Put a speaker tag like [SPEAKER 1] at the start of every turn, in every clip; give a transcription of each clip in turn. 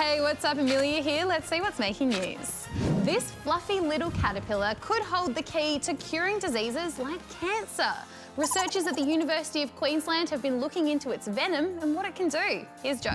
[SPEAKER 1] Hey, what's up? Amelia here. Let's see what's making news. This fluffy little caterpillar could hold the key to curing diseases like cancer. Researchers at the University of Queensland have been looking into its venom and what it can do. Here's Joe.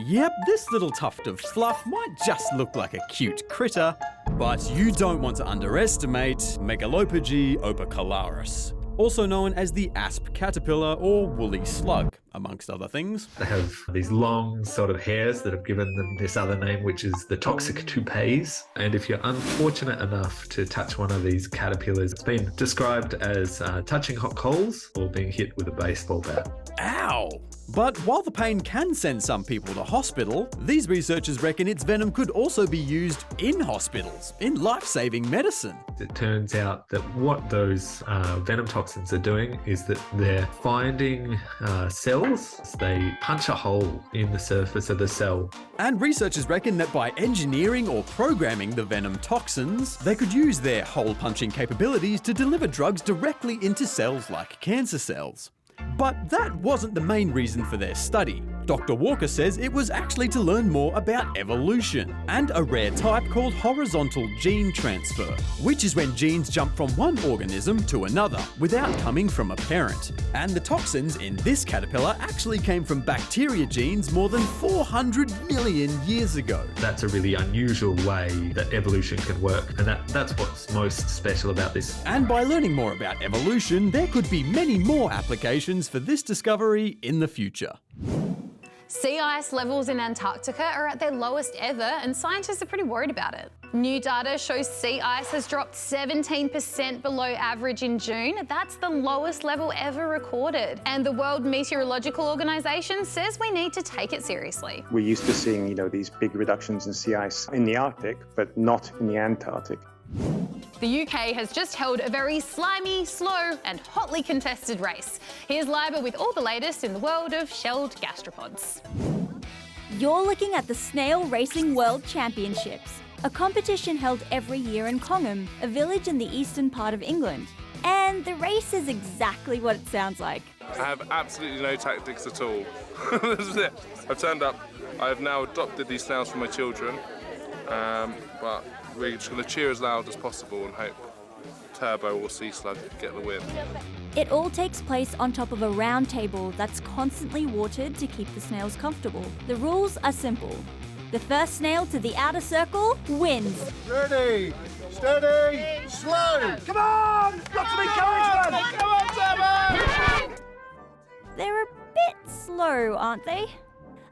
[SPEAKER 2] Yep, this little tuft of fluff might just look like a cute critter, but you don't want to underestimate Megalopyge opercularis, also known as the asp caterpillar or woolly slug, amongst other things.
[SPEAKER 3] They have these long sort of hairs that have given them this other name, which is the toxic toupees. And if you're unfortunate enough to touch one of these caterpillars, it's been described as touching hot coals or being hit with a baseball bat.
[SPEAKER 2] Ow! But while the pain can send some people to hospital, these researchers reckon its venom could also be used in hospitals, in life-saving medicine.
[SPEAKER 3] It turns out that what those venom toxins are doing is that they're finding cells. They punch a hole in the surface of the cell.
[SPEAKER 2] And researchers reckon that by engineering or programming the venom toxins, they could use their hole-punching capabilities to deliver drugs directly into cells like cancer cells. But that wasn't the main reason for their study. Dr. Walker says it was actually to learn more about evolution and a rare type called horizontal gene transfer, which is when genes jump from one organism to another without coming from a parent. And the toxins in this caterpillar actually came from bacteria genes more than 400 million years ago.
[SPEAKER 3] That's a really unusual way that evolution can work, and that's what's most special about this.
[SPEAKER 2] And by learning more about evolution, there could be many more applications for this discovery in the future.
[SPEAKER 1] Sea ice levels in Antarctica are at their lowest ever, and scientists are pretty worried about it. New data shows sea ice has dropped 17% below average in June. That's the lowest level ever recorded. And the World Meteorological Organization says we need to take it seriously.
[SPEAKER 4] We're used to seeing, these big reductions in sea ice in the Arctic, but not in the Antarctic.
[SPEAKER 1] The UK has just held a very slimy, slow and hotly contested race. Here's Liba with all the latest in the world of shelled gastropods.
[SPEAKER 5] You're looking at the Snail Racing World Championships, a competition held every year in Congham, a village in the eastern part of England. And the race is exactly what it sounds like.
[SPEAKER 6] I have absolutely no tactics at all. This is it. I've turned up. I have now adopted these snails for my children, but we're just going to cheer as loud as possible and hope Turbo or Sea Slug get the win.
[SPEAKER 5] It all takes place on top of a round table that's constantly watered to keep the snails comfortable. The rules are simple. The first snail to the outer circle wins.
[SPEAKER 7] Ready, steady, slow. Come on! Got some encouragement! Come on, Turbo!
[SPEAKER 5] They're a bit slow, aren't they?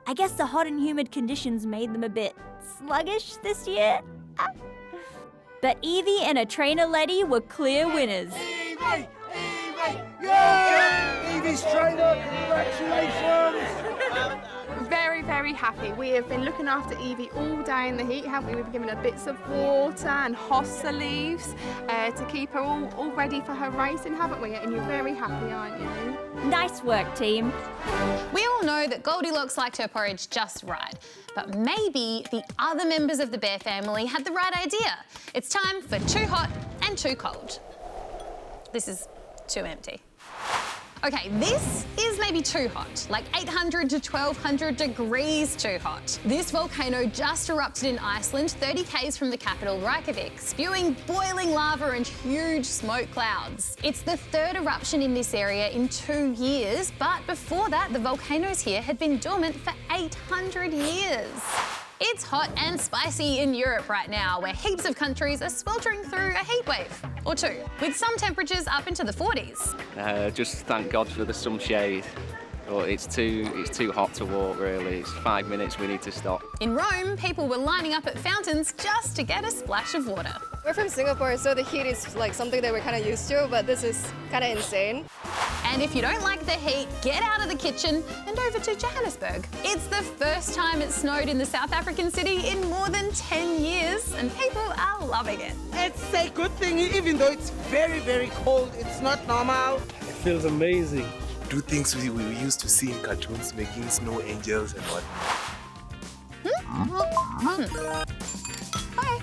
[SPEAKER 5] I guess the hot and humid conditions made them a bit sluggish this year. But Evie and her trainer Letty were clear winners.
[SPEAKER 7] Evie! Evie! Yeah! Evie's trainer, congratulations!
[SPEAKER 8] Very, very happy. We have been looking after Evie all day in the heat, haven't we? We've given her bits of water and hossa leaves to keep her all ready for her racing, haven't we? And you're very happy, aren't you?
[SPEAKER 5] Nice work, team.
[SPEAKER 1] We all know that Goldilocks liked her porridge just right, but maybe the other members of the bear family had the right idea. It's time for Too Hot and Too Cold. This is too empty. Okay, this is maybe too hot, like 800 to 1200 degrees too hot. This volcano just erupted in Iceland, 30 k's from the capital, Reykjavik, spewing boiling lava and huge smoke clouds. It's the third eruption in this area in 2 years, but before that, the volcanoes here had been dormant for 800 years. It's hot and spicy in Europe right now, where heaps of countries are sweltering through a heat wave or two, with some temperatures up into the 40s.
[SPEAKER 9] Just thank God for the sunshade. But it's too hot to walk, really. It's 5 minutes, we need to stop.
[SPEAKER 1] In Rome, people were lining up at fountains just to get a splash of water.
[SPEAKER 10] We're from Singapore, so the heat is like something that we're kind of used to, but this is kind of insane.
[SPEAKER 1] And if you don't like the heat, get out of the kitchen and over to Johannesburg. It's the first time it snowed in the South African city in more than 10 years, and people are loving it.
[SPEAKER 11] It's a good thing, even though it's very, very cold. It's not normal.
[SPEAKER 12] It feels amazing.
[SPEAKER 13] Do things we used to see in cartoons, making snow angels and whatnot.
[SPEAKER 1] Bye.